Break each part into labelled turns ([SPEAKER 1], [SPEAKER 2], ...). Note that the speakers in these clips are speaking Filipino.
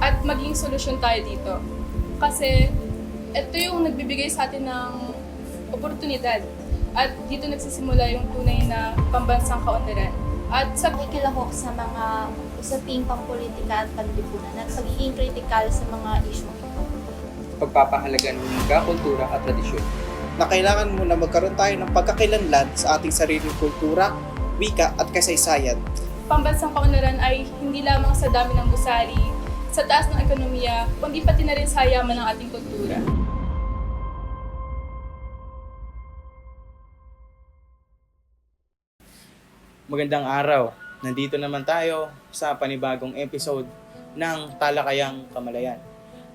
[SPEAKER 1] at maging solusyon tayo dito. Kasi ito yung nagbibigay sa atin ng oportunidad at dito nagsisimula yung tunay na pambansang kaunlaran. At sa
[SPEAKER 2] Pakikilahok sa mga usaping pampolitika at panlipunan at pagiging kritikal sa mga isyong ito.
[SPEAKER 3] Pagpapahalaga ng wika, kultura at tradisyon.
[SPEAKER 4] Na kailangan muna magkaroon tayo ng pagkakilanlan sa ating sariling kultura, wika at kasaysayan.
[SPEAKER 1] pambansang kaunlaran ay hindi lamang sa dami ng gusali, sa taas ng ekonomiya, kundi pati na rin sa yaman ng ating kultura.
[SPEAKER 5] Magandang araw. Nandito naman tayo sa panibagong episode ng Talakayang Kamalayan,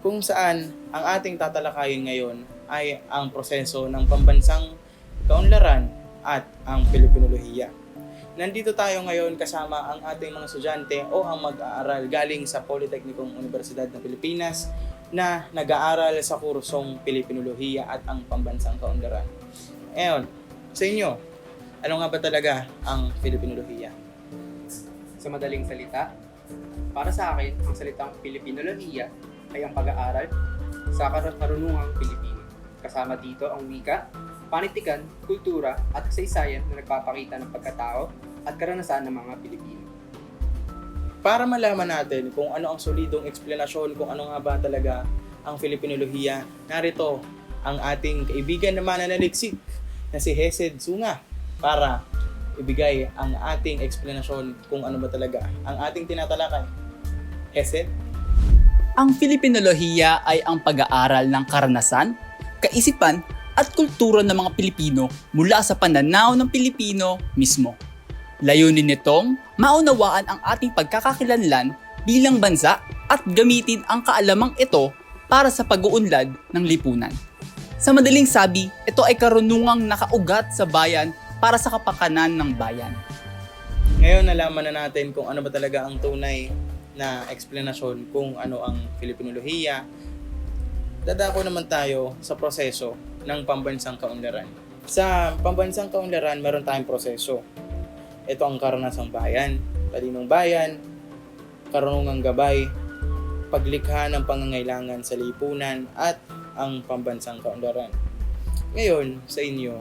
[SPEAKER 5] kung saan ang ating tatalakayin ngayon ay ang proseso ng pambansang kaunlaran at ang Pilipinoluhiya. Nandito tayo ngayon kasama ang ating mga estudyante o ang mag-aaral galing sa Politeknikong Universidad ng Pilipinas na nag-aaral sa kursong Pilipinoluhiya at ang pambansang kaunlaran. Ngayon, sa inyo, ano nga ba talaga ang Pilipinoluhiya?
[SPEAKER 3] Sa madaling salita, para sa akin, ang salitang Pilipinoluhiya ay ang pag-aaral sa karunungang Pilipino. Kasama dito ang wika, panitikan, kultura at kasaysayan na nagpapakita ng pagkatao at karanasan ng mga Pilipino.
[SPEAKER 5] Para malaman natin kung ano ang solidong eksplanasyon kung ano nga ba talaga ang Pilipinoluhiya, narito ang ating kaibigan na mananaliksik na si Hesed Sunga para ibigay ang ating eksplanasyon kung ano ba talaga ang ating tinatalakay. Hesed?
[SPEAKER 6] Ang Pilipinoluhiya ay ang pag-aaral ng karanasan, kaisipan at kultura ng mga Pilipino mula sa pananaw ng Pilipino mismo. Layunin nitong maunawaan ang ating pagkakakilanlan bilang bansa at gamitin ang kaalamang ito para sa pag-uunlad ng lipunan. Sa madaling sabi, ito ay karunungang nakaugat sa bayan para sa kapakanan ng bayan.
[SPEAKER 5] Ngayon nalaman na natin kung ano ba talaga ang tunay na eksplanasyon kung ano ang Pilipinoluhiya. Dadako naman tayo sa proseso ng pambansang kaunlaran. Sa pambansang kaunlaran, meron tayong proseso. Ito ang karanasang bayan, talinong bayan, karunungang gabay, paglikha ng pangangailangan sa lipunan at ang pambansang kaunlaran. Ngayon, sa inyo,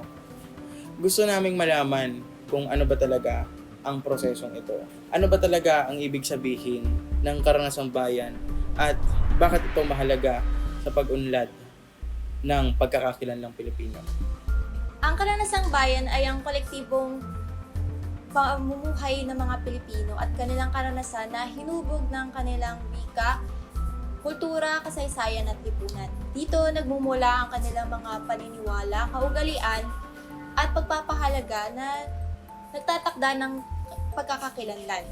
[SPEAKER 5] gusto naming malaman kung ano ba talaga ang prosesong ito. Ano ba talaga ang ibig sabihin ng karanasang bayan at bakit ito mahalaga sa pag-unlad ng pagkakakilanlang Pilipino.
[SPEAKER 2] Ang karanasang bayan ay ang kolektibong pamumuhay ng mga Pilipino at kanilang karanasan na hinubog ng kanilang wika, kultura, kasaysayan at lipunan. Dito nagmumula ang kanilang mga paniniwala, kaugalian at pagpapahalaga na nagtatakda ng pagkakakilanlan.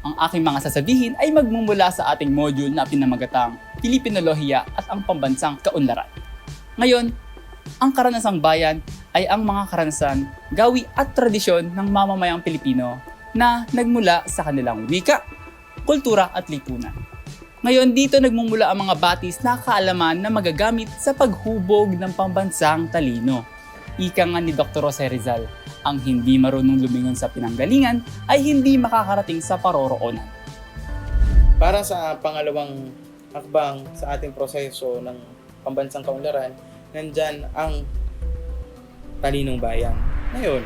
[SPEAKER 6] Ang aking mga sasabihin ay magmumula sa ating module na pinamagatang Pilipinoluhiya at ang pambansang kaunlaran. Ngayon, ang karanasang bayan ay ang mga karanasan, gawi at tradisyon ng mamamayang Pilipino na nagmula sa kanilang wika, kultura at lipunan. Ngayon, dito nagmumula ang mga batis na kaalaman na magagamit sa paghubog ng pambansang talino. Ika nga ni Dr. Jose Rizal, ang hindi marunong lumingon sa pinanggalingan ay hindi makakarating sa paroroonan.
[SPEAKER 5] Para sa pangalawang hakbang sa ating proseso ng pambansang kaunlaran, nandyan ang talinong bayan. Ngayon,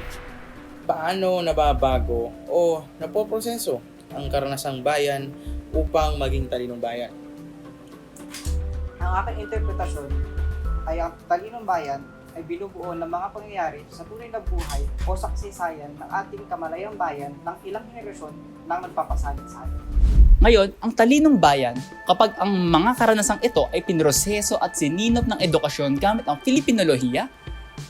[SPEAKER 5] paano nababago o napoproseso ang karanasang bayan upang maging talinong bayan?
[SPEAKER 4] Ang aking interpretasyon ay ang talinong bayan ay binubuo ng mga pangyayari sa tunay na buhay o sa kasaysayan ng ating kamalayang bayan ng ilang henerasyon nang nagpapasalit sa atin.
[SPEAKER 6] Ngayon, ang talinong bayan, kapag ang mga karanasang ito ay pinroseso at sininop ng edukasyon gamit ang Pilipinoluhiya,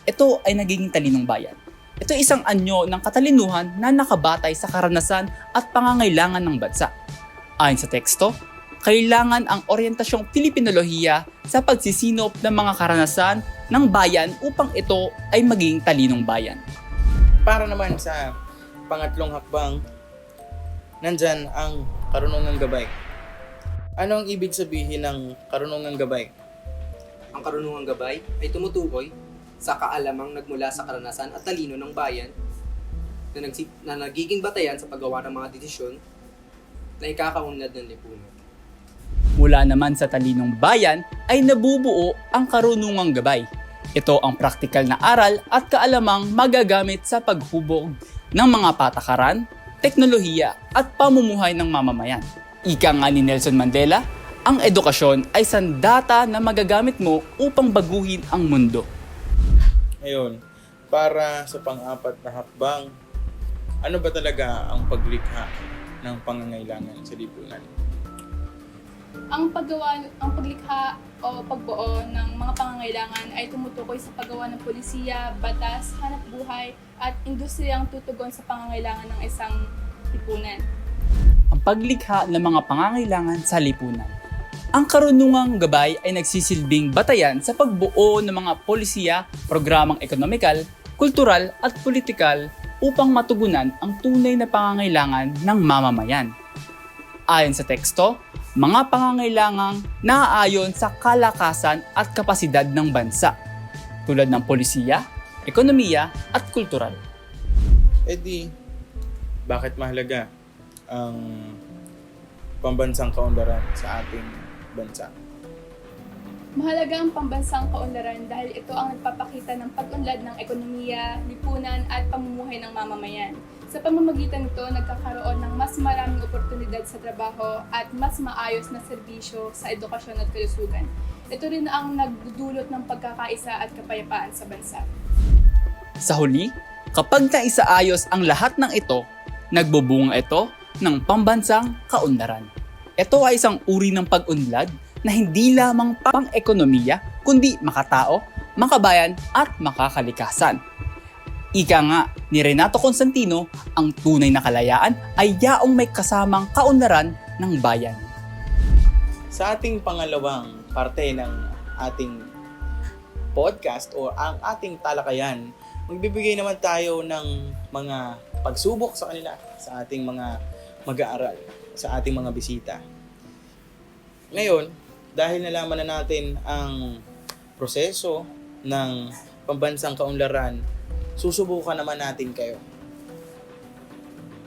[SPEAKER 6] ito ay nagiging talinong bayan. Ito ay isang anyo ng katalinuhan na nakabatay sa karanasan at pangangailangan ng bansa. Ayon sa teksto, kailangan ang oryentasyong Pilipinoluhiya sa pagsisinop ng mga karanasan ng bayan upang ito ay maging talinong bayan.
[SPEAKER 5] Para naman sa pangatlong hakbang, nandyan ang karunungang gabay. Ano ang ibig sabihin ng karunungang gabay?
[SPEAKER 3] Ang karunungang gabay ay tumutukoy sa kaalamang nagmula sa karanasan at talino ng bayan na nagiging batayan sa paggawa ng mga desisyon na ikakaunlad ng lipunan.
[SPEAKER 6] Mula naman sa talinong bayan ay nabubuo ang karunungang gabay. Ito ang praktikal na aral at kaalamang magagamit sa paghubog ng mga patakaran, teknolohiya at pamumuhay ng mamamayan. Ika nga ni Nelson Mandela, ang edukasyon ay sandata na magagamit mo upang baguhin ang mundo.
[SPEAKER 5] Ngayon, para sa pang-apat na hakbang, ano ba talaga ang paglikha ng pangangailangan sa lipunan?
[SPEAKER 1] Ang paglikha o pagbuo ng mga pangangailangan ay tumutukoy sa paggawa ng polisiya, batas, hanapbuhay at industriyang tutugon sa pangangailangan ng isang lipunan.
[SPEAKER 6] Ang paglikha ng mga pangangailangan sa lipunan. Ang karunungang gabay ay nagsisilbing batayan sa pagbuo ng mga polisiya, programang ekonomikal, kultural at politikal upang matugunan ang tunay na pangangailangan ng mamamayan. Ayon sa teksto, mga pangangailangang naaayon sa kalakasan at kapasidad ng bansa, tulad ng polisiya, ekonomiya at kultural.
[SPEAKER 5] E di, bakit mahalaga ang pambansang kaunlaran sa ating bansa?
[SPEAKER 1] Mahalaga ang pambansang kaunlaran dahil ito ang nagpapakita ng pag-unlad ng ekonomiya, lipunan at pamumuhay ng mamamayan. Sa pamamagitan nito, nagkakaroon ng mas maraming oportunidad sa trabaho at mas maayos na serbisyo sa edukasyon at kalusugan. Ito rin ang nagdudulot ng pagkakaisa at kapayapaan sa bansa.
[SPEAKER 6] Sa huli, kapag naisaayos ang lahat ng ito, nagbubunga ito ng pambansang kaunlaran. Ito ay isang uri ng pag-unlad na hindi lamang pang-ekonomiya, kundi makatao, makabayan at makakalikasan. Ika nga ni Renato Constantino, ang tunay na kalayaan ay yaong may kasamang kaunlaran ng bayan.
[SPEAKER 5] Sa ating pangalawang parte ng ating podcast o ang ating talakayan, magbibigay naman tayo ng mga pagsubok sa kanila, sa ating mga mag-aaral, sa ating mga bisita. Ngayon, dahil nalaman na natin ang proseso ng pambansang kaunlaran, susubukan naman natin kayo.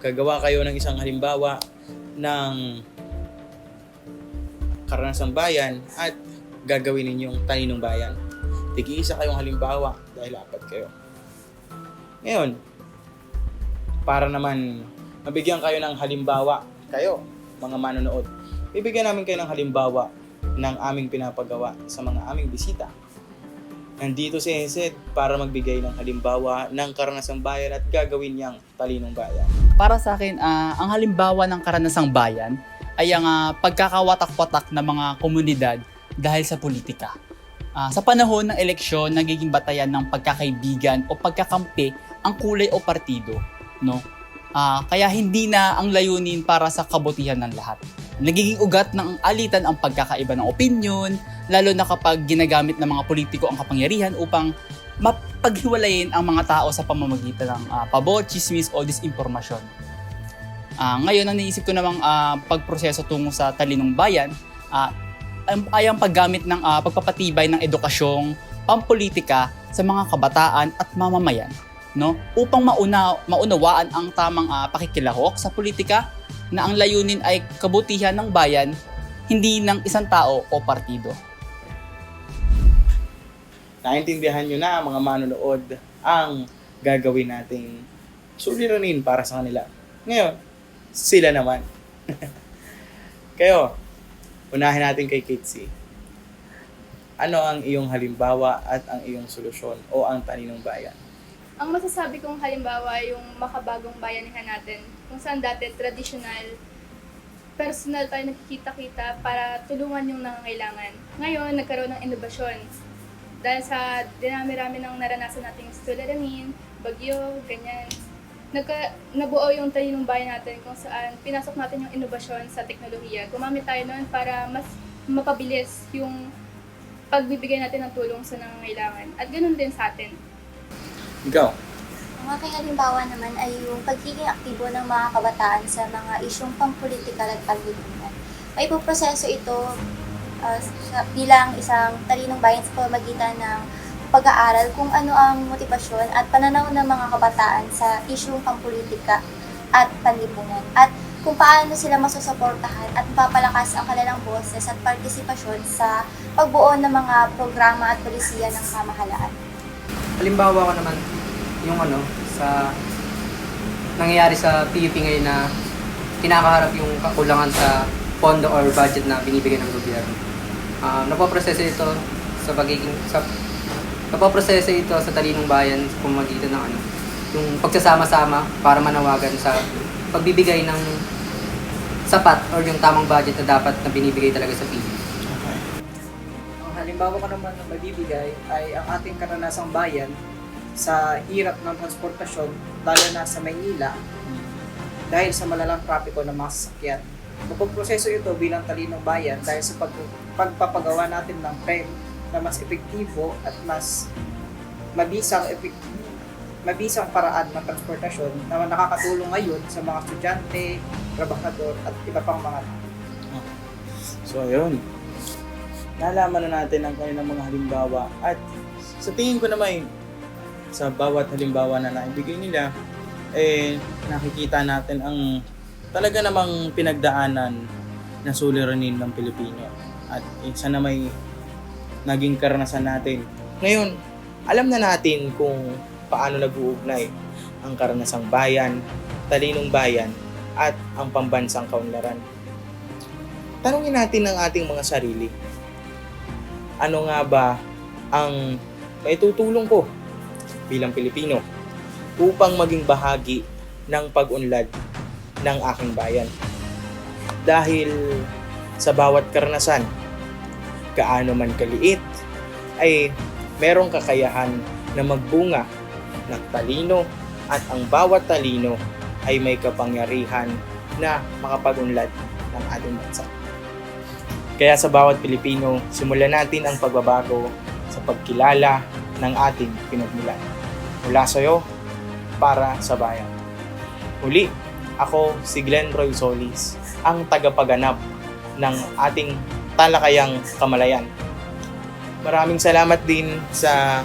[SPEAKER 5] Gagawa kayo ng isang halimbawa ng karanasang bayan at gagawin ninyong taninong bayan. Tig-iisa kayong halimbawa dahil apat kayo. Ngayon, para naman mabigyan kayo ng halimbawa, kayo, mga manonood, bibigyan namin kayo ng halimbawa ng aming pinapagawa sa mga aming bisita. Nandito si Hesed para magbigay ng halimbawa ng karanasang bayan at gagawin niyang talinong bayan.
[SPEAKER 6] Para sa akin, ang halimbawa ng karanasang bayan ay ang pagkakawatak-watak ng mga komunidad dahil sa politika. Sa panahon ng eleksyon, nagiging batayan ng pagkakaibigan o pagkakampi ang kulay o partido, no? Kaya hindi na ang layunin para sa kabutihan ng lahat. Nagiging ugat ng alitan ang pagkakaiba ng opinyon, lalo na kapag ginagamit ng mga politiko ang kapangyarihan upang mapaghiwalayin ang mga tao sa pamamagitan ng pabor, chismis o disinformasyon. Ngayon, ang naisip ko namang pagproseso tungo sa talinong bayan ay ang paggamit ng pagpapatibay ng edukasyong pampolitika sa mga kabataan at mamamayan, no? Upang maunawaan ang tamang pakikilahok sa politika na ang layunin ay kabutihan ng bayan, hindi ng isang tao o partido.
[SPEAKER 5] Naintindihan nyo na mga manonood ang gagawin nating suliranin para sa kanila. Ngayon, sila naman. Kayo, unahin natin kay Kitsi. Ano ang iyong halimbawa at ang iyong solusyon o ang taninong bayan?
[SPEAKER 1] Ang masasabi kong halimbawa yung makabagong bayanihan natin, kung saan dati traditional, personal tayo nakikita-kita para tulungan yung nangangailangan. Ngayon, nagkaroon ng inobasyon. Dahil sa dinami-rami ng naranasan nating suliranin, bagyo, ganyan. Nabuo yung talinong bayan natin kung saan pinasok natin yung inobasyon sa teknolohiya. Gumamit tayo noon para mas mapabilis yung pagbibigay natin ng tulong sa nangangailangan. At ganun din sa atin.
[SPEAKER 5] Ikaw?
[SPEAKER 2] Ang aking halimbawa naman ay yung pagiging aktibo ng mga kabataan sa mga isyong pampolitikal at panlipunan. May proseso ito bilang isang talinong bayan sa pamamagitan ng pag-aaral kung ano ang motibasyon at pananaw ng mga kabataan sa isyong pampolitika at panlipunan. At kung paano sila masusuportahan at papalakas ang kanilang boses at partisipasyon sa pagbuo ng mga programa at polisiya ng pamahalaan.
[SPEAKER 3] Halimbawa ko naman yung sa nangyayari sa PUP ngayon na kinakaharap yung kakulangan sa pondo or budget na binibigay ng gobyerno. Napoproseso ito sa talinong bayan sa pamamagitan ng yung pagsasama-sama para manawagan sa pagbibigay ng sapat or yung tamang budget na dapat na binibigay talaga sa PUP.
[SPEAKER 4] Ang halimbawa ko naman na mabibigay ay ang ating karanasang bayan sa hirap ng transportasyon, lalo na sa Maynila, dahil sa malalang trapiko ng mga sasakyan. Mapoproseso ito bilang talinong bayan dahil sa pagpapagawa natin ng tren na mas epektibo at mas mabisang paraan ng transportasyon na nakakatulong ngayon sa mga estudyante, trabahador at iba pang mga tao.
[SPEAKER 5] So ayun, nalaman na natin ang kanilang mga halimbawa at sa tingin ko naman sa bawat halimbawa na naibigay nila, nakikita natin ang talaga namang pinagdaanan na suliranin ng Pilipino at isa na may naging karanasan natin. Ngayon, alam na natin kung paano nag-uugnay ang karanasang bayan, talinong bayan, at ang pambansang kaunlaran. Tanungin natin ang ating mga sarili. Ano nga ba ang maitutulong ko bilang Pilipino upang maging bahagi ng pag-unlad ng aking bayan? Dahil sa bawat karanasan, gaano man kaliit, ay merong kakayahan na magbunga ng talino at ang bawat talino ay may kapangyarihan na makapag-unlad ng ating bansa. Kaya sa bawat Pilipino, simulan natin ang pagbabago sa pagkilala ng ating pinagmulan. Mula sa'yo, para sa bayan. Muli, ako si Glenn Roy Solis, ang tagapaganap ng ating talakayang kamalayan. Maraming salamat din sa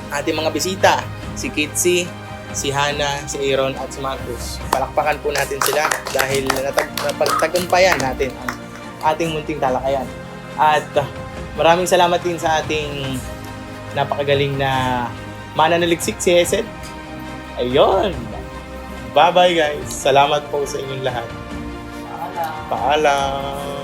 [SPEAKER 5] ating mga bisita, si Kitsi, si Hana, si Aaron at si Marcus. Palakpakan po natin sila dahil napagtagumpayan natin ang ating munting talakayan. At maraming salamat din sa ating napakagaling na mananaliksik si Hesed. Ayun! Bye-bye guys! Salamat po sa inyong lahat. Paalam!